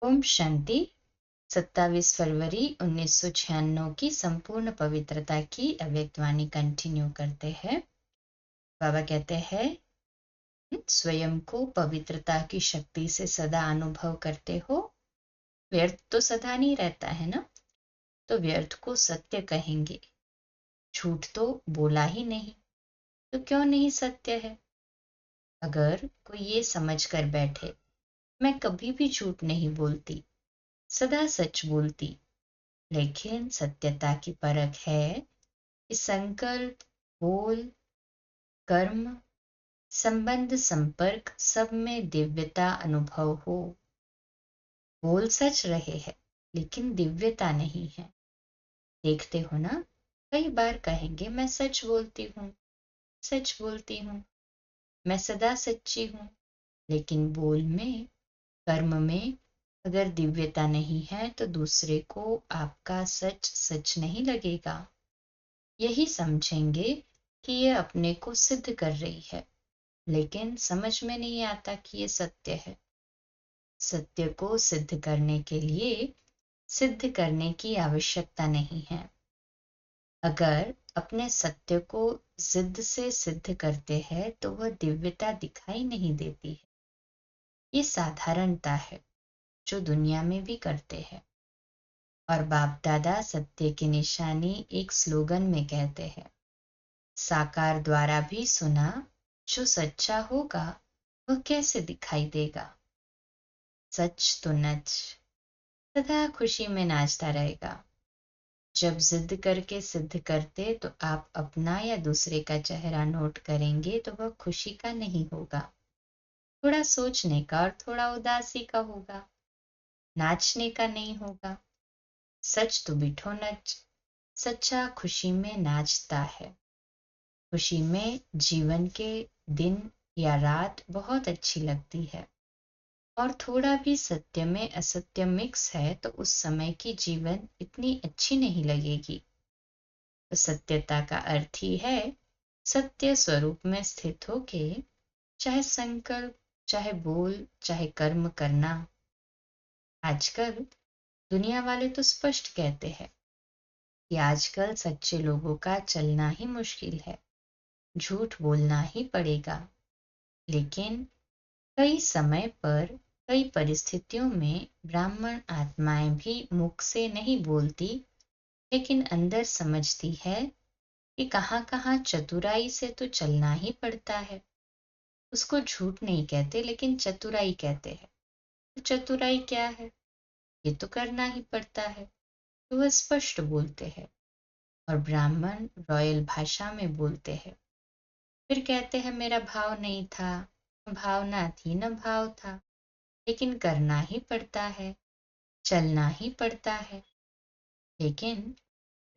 ओम शांति। 27 फरवरी 1996 की संपूर्ण पवित्रता की अव्यक्तवाणी कंटिन्यू करते हैं। बाबा कहते हैं, स्वयं को पवित्रता की शक्ति से सदा अनुभव करते हो। व्यर्थ तो सदा नहीं रहता है ना, तो व्यर्थ को सत्य कहेंगे। झूठ तो बोला ही नहीं, तो क्यों नहीं सत्य है। अगर कोई ये समझ कर बैठे, मैं कभी भी झूठ नहीं बोलती, सदा सच बोलती, लेकिन सत्यता की परख है कि संकल्प, बोल, कर्म, संबंध, संपर्क सब में दिव्यता अनुभव हो। बोल सच रहे हैं लेकिन दिव्यता नहीं है। देखते हो ना, कई बार कहेंगे मैं सच बोलती हूँ, सच बोलती हूँ, मैं सदा सच्ची हूँ, लेकिन बोल में, कर्म में अगर दिव्यता नहीं है तो दूसरे को आपका सच सच नहीं लगेगा। यही समझेंगे कि ये अपने को सिद्ध कर रही है, लेकिन समझ में नहीं आता कि ये सत्य है। सत्य को सिद्ध करने के लिए सिद्ध करने की आवश्यकता नहीं है। अगर अपने सत्य को जिद से सिद्ध करते हैं तो वह दिव्यता दिखाई नहीं देती है। ये साधारणता है जो दुनिया में भी करते हैं। और बाप दादा सत्य की निशानी एक स्लोगन में कहते हैं, साकार द्वारा भी सुना, जो सच्चा होगा वह कैसे दिखाई देगा। सच तो नच सदा खुशी में नाचता रहेगा। जब जिद करके सिद्ध करते तो आप अपना या दूसरे का चेहरा नोट करेंगे तो वह खुशी का नहीं होगा, थोड़ा सोचने का और थोड़ा उदासी का होगा, नाचने का नहीं होगा। सच तो बिठो नच, सच्चा खुशी में नाचता है। खुशी में जीवन के दिन या रात बहुत अच्छी लगती है, और थोड़ा भी सत्य में असत्य मिक्स है तो उस समय की जीवन इतनी अच्छी नहीं लगेगी। तो सत्यता का अर्थ ही है सत्य स्वरूप में स्थित होके चाहे संकल्प, चाहे बोल, चाहे कर्म करना। आजकल दुनिया वाले तो स्पष्ट कहते हैं कि आजकल सच्चे लोगों का चलना ही मुश्किल है, झूठ बोलना ही पड़ेगा। लेकिन कई समय पर, कई परिस्थितियों में ब्राह्मण आत्माएं भी मुख से नहीं बोलती, लेकिन अंदर समझती है कि कहाँ कहाँ चतुराई से तो चलना ही पड़ता है। उसको झूठ नहीं कहते लेकिन चतुराई कहते हैं। तो चतुराई क्या है, ये तो करना ही पड़ता है, तो वह स्पष्ट बोलते हैं। और ब्राह्मण रॉयल भाषा में बोलते हैं, फिर कहते हैं मेरा भाव नहीं था, भावना थी न भाव था, लेकिन करना ही पड़ता है, चलना ही पड़ता है। लेकिन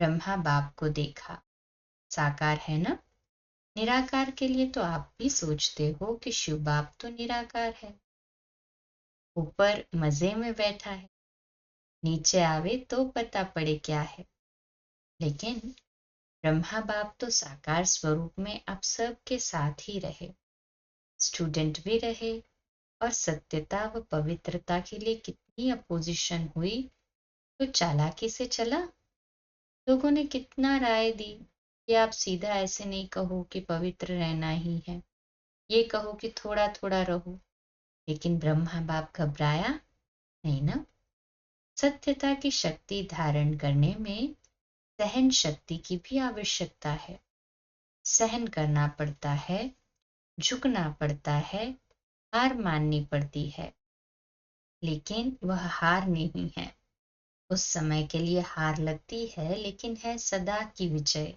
ब्रह्मा बाप को देखा, साकार है ना। निराकार के लिए तो आप भी सोचते हो कि शिव बाप तो निराकार है, ऊपर मजे में बैठा है, नीचे आवे तो पता पड़े क्या है। लेकिन ब्रह्मा बाप तो साकार स्वरूप में आप सबके साथ ही रहे, स्टूडेंट भी रहे, और सत्यता व पवित्रता के लिए कितनी अपोजिशन हुई, तो चालाकी से चला। लोगों ने कितना राय दी कि आप सीधा ऐसे नहीं कहो कि पवित्र रहना ही है, ये कहो कि थोड़ा थोड़ा रहो। लेकिन ब्रह्मा बाप घबराया नहीं ना। सत्यता की शक्ति धारण करने में सहन शक्ति की भी आवश्यकता है। सहन करना पड़ता है, झुकना पड़ता है, हार माननी पड़ती है। लेकिन वह हार नहीं है, उस समय के लिए हार लगती है, लेकिन है सदा की विजय।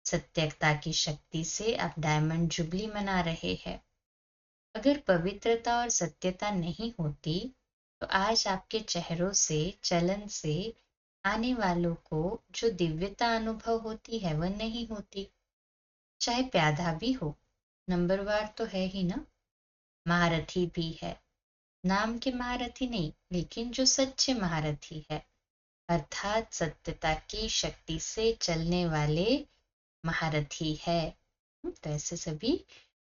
सत्यता की शक्ति से आप डायमंड जुबली मना रहे हैं। अगर पवित्रता और सत्यता नहीं होती तो आज आपके चेहरों से, चलन से आने वालों को जो दिव्यता अनुभव होती है वह नहीं होती। चाहे प्यादा भी हो, नंबरवार तो है ही ना, महारथी भी है, नाम के महारथी नहीं, लेकिन जो सच्चे महारथी है, अर्थात सत्यता की शक्ति से चलने वाले महारथी है। तो ऐसे सभी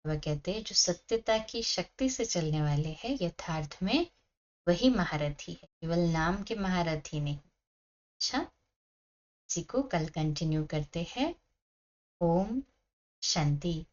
वह कहते हैं जो सत्यता की शक्ति से चलने वाले हैं, यथार्थ में वही महारथी है, केवल नाम के महारथी नहीं। अच्छा, इसी को कल कंटिन्यू करते हैं। ओम शांति।